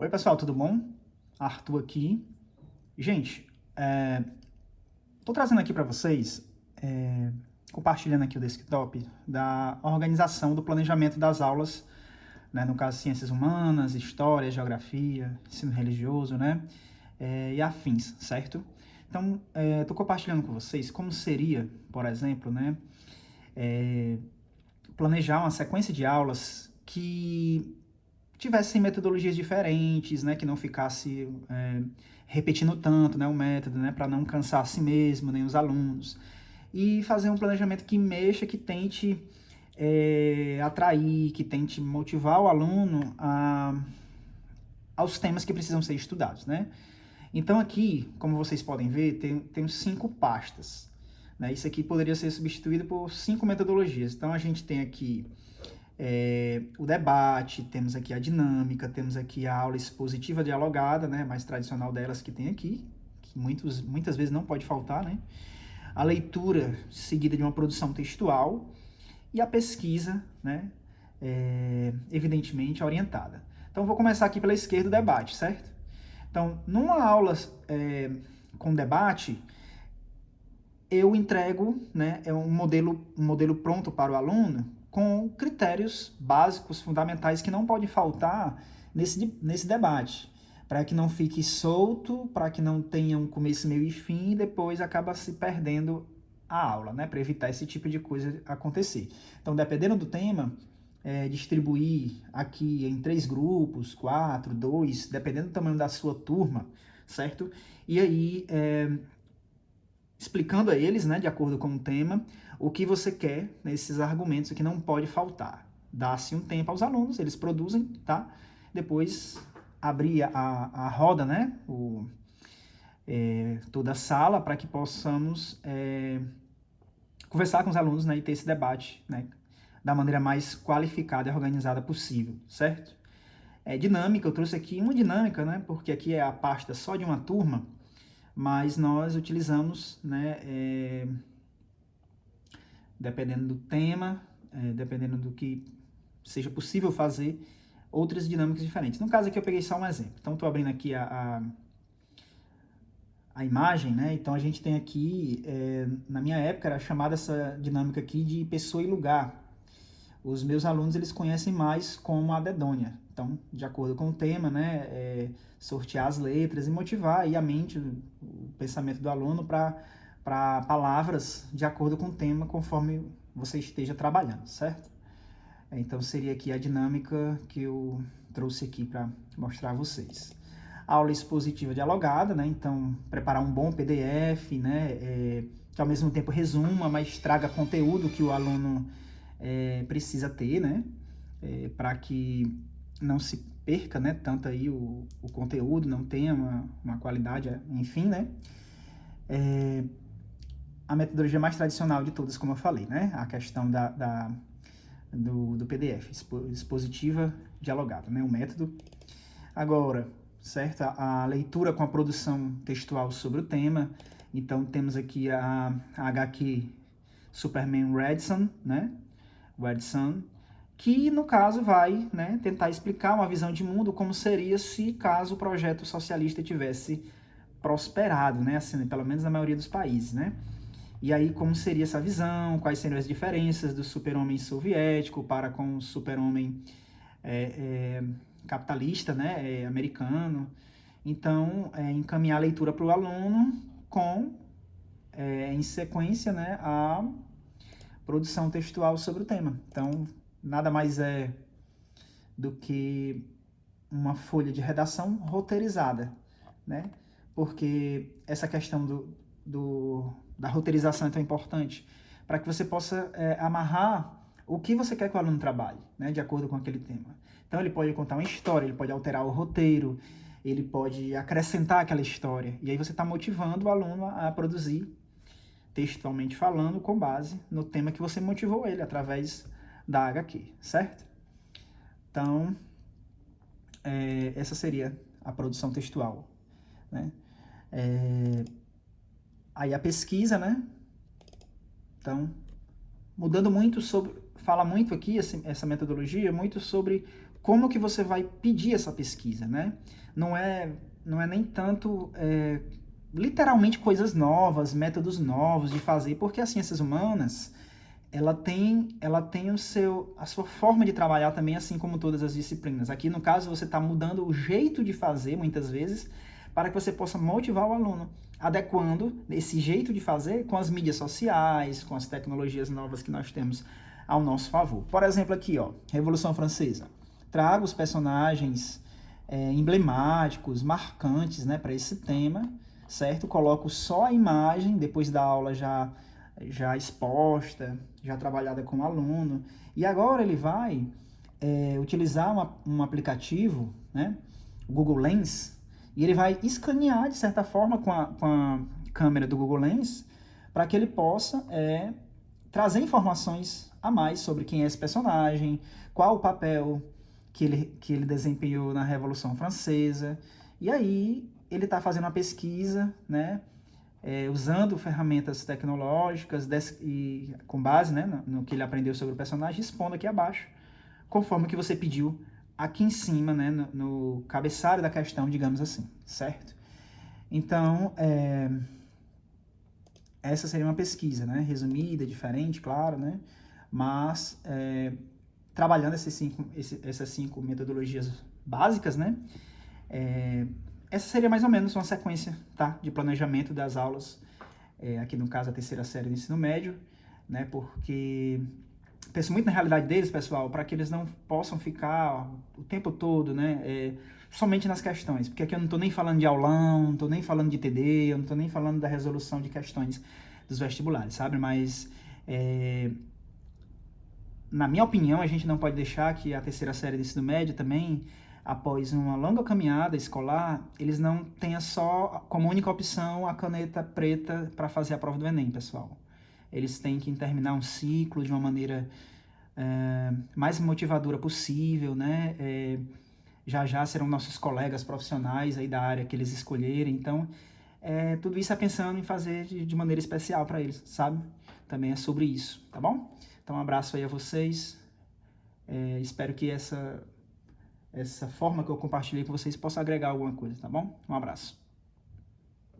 Oi, pessoal, tudo bom? Arthur aqui. Gente, tô trazendo aqui para vocês, compartilhando aqui o desktop, da organização do planejamento das aulas, né? No caso, ciências humanas, história, geografia, ensino religioso, né? E afins, certo? Então, tô compartilhando com vocês como seria, por exemplo, né? Planejar uma sequência de aulas que tivessem metodologias diferentes, né, que não ficasse repetindo tanto, né, o método, né, para não cansar a si mesmo, nem os alunos, e fazer um planejamento que mexa, que tente atrair, que tente motivar o aluno aos temas que precisam ser estudados, né. Então aqui, como vocês podem ver, tem 5 pastas, né, isso aqui poderia ser substituído por 5 metodologias. Então a gente tem aqui o debate, temos aqui a dinâmica, temos aqui a aula expositiva dialogada, né, mais tradicional delas que tem aqui, que muitas vezes não pode faltar, né, a leitura seguida de uma produção textual e a pesquisa, né, evidentemente orientada. Então vou começar aqui pela esquerda o debate, certo? Então, numa aula com debate, eu entrego, né, um modelo pronto para o aluno com critérios básicos, fundamentais, que não pode faltar nesse debate, para que não fique solto, para que não tenha um começo, meio e fim, e depois acaba se perdendo a aula, né, para evitar esse tipo de coisa acontecer. Então, dependendo do tema, distribuir aqui em 3 grupos, 4, 2, dependendo do tamanho da sua turma, certo? E aí, explicando a eles, né, de acordo com o tema, o que você quer nesses argumentos que não pode faltar. Dá-se um tempo aos alunos, eles produzem, tá? Depois abrir a roda, né, toda a sala, para que possamos conversar com os alunos, né, e ter esse debate, né, da maneira mais qualificada e organizada possível, certo? Dinâmica, eu trouxe aqui uma dinâmica, né, porque aqui é a pasta só de uma turma, mas nós utilizamos, né, dependendo do tema, dependendo do que seja possível fazer, outras dinâmicas diferentes. No caso aqui eu peguei só um exemplo. Então estou abrindo aqui a imagem, né? Então a gente tem aqui, na minha época era chamada essa dinâmica aqui de pessoa e lugar. Os meus alunos, eles conhecem mais como a dedônia. Então, de acordo com o tema, né, sortear as letras e motivar aí a mente, o pensamento do aluno para palavras de acordo com o tema, conforme você esteja trabalhando, certo? Então, seria aqui a dinâmica que eu trouxe aqui para mostrar a vocês. Aula expositiva dialogada, né? Então, preparar um bom PDF, né, que ao mesmo tempo resuma, mas traga conteúdo que o aluno precisa ter, né, para que não se perca, né, tanto aí o conteúdo, não tenha uma qualidade, enfim, né. A metodologia mais tradicional de todas, como eu falei, né, a questão do PDF, expositiva dialogada, né, o método. Agora, certo, a leitura com a produção textual sobre o tema. Então, temos aqui a HQ Superman Red Son, né, Red Son, que no caso vai, né, tentar explicar uma visão de mundo como seria se caso o projeto socialista tivesse prosperado, né, assim, pelo menos na maioria dos países, né. E aí como seria essa visão, quais seriam as diferenças do super-homem soviético para com o super-homem capitalista, né, americano. Então, encaminhar a leitura para o aluno com, em sequência, né, a produção textual sobre o tema. Então, nada mais é do que uma folha de redação roteirizada, né? Porque essa questão da roteirização é tão importante para que você possa amarrar o que você quer que o aluno trabalhe, né, de acordo com aquele tema. Então, ele pode contar uma história, ele pode alterar o roteiro, ele pode acrescentar aquela história. E aí você está motivando o aluno a produzir, textualmente falando, com base no tema que você motivou ele, através da HQ, certo? Então, essa seria a produção textual, né? Aí a pesquisa, né? Então, mudando muito fala muito aqui, essa metodologia, muito sobre como que você vai pedir essa pesquisa, né? Não é nem tanto literalmente coisas novas, métodos novos de fazer, porque as ciências humanas, ela tem a sua forma de trabalhar também, assim como todas as disciplinas. Aqui, no caso, você está mudando o jeito de fazer, muitas vezes, para que você possa motivar o aluno, adequando esse jeito de fazer com as mídias sociais, com as tecnologias novas que nós temos ao nosso favor. Por exemplo, aqui, ó, Revolução Francesa. Trago os personagens emblemáticos, marcantes, né, para esse tema, certo? Coloco só a imagem, depois da aula já exposta, já trabalhada com o aluno. E agora ele vai utilizar um aplicativo, né, o Google Lens, e ele vai escanear, de certa forma, com a câmera do Google Lens, para que ele possa trazer informações a mais sobre quem é esse personagem, qual o papel que ele desempenhou na Revolução Francesa. E aí ele está fazendo uma pesquisa, né, usando ferramentas tecnológicas e com base, né, no que ele aprendeu sobre o personagem, expondo aqui abaixo, conforme que você pediu aqui em cima, né, no cabeçalho da questão, digamos assim, certo? Então, essa seria uma pesquisa, né, resumida, diferente, claro, né, mas trabalhando essas 5 metodologias básicas, né, essa seria mais ou menos uma sequência, tá, de planejamento das aulas, aqui no caso a terceira série do ensino médio, né, porque penso muito na realidade deles, pessoal, para que eles não possam ficar o tempo todo, né, somente nas questões, porque aqui eu não estou nem falando de aulão, não estou nem falando de TD, eu não estou nem falando da resolução de questões dos vestibulares, sabe, mas na minha opinião, a gente não pode deixar que a terceira série do ensino médio também, após uma longa caminhada escolar, eles não tenham só como única opção a caneta preta para fazer a prova do Enem, pessoal. Eles têm que terminar um ciclo de uma maneira mais motivadora possível, né? Já serão nossos colegas profissionais aí da área que eles escolherem, então tudo isso é pensando em fazer de maneira especial para eles, sabe? Também é sobre isso, tá bom? Então, um abraço aí a vocês. Espero que essa forma que eu compartilhei com vocês possa agregar alguma coisa, tá bom? Um abraço.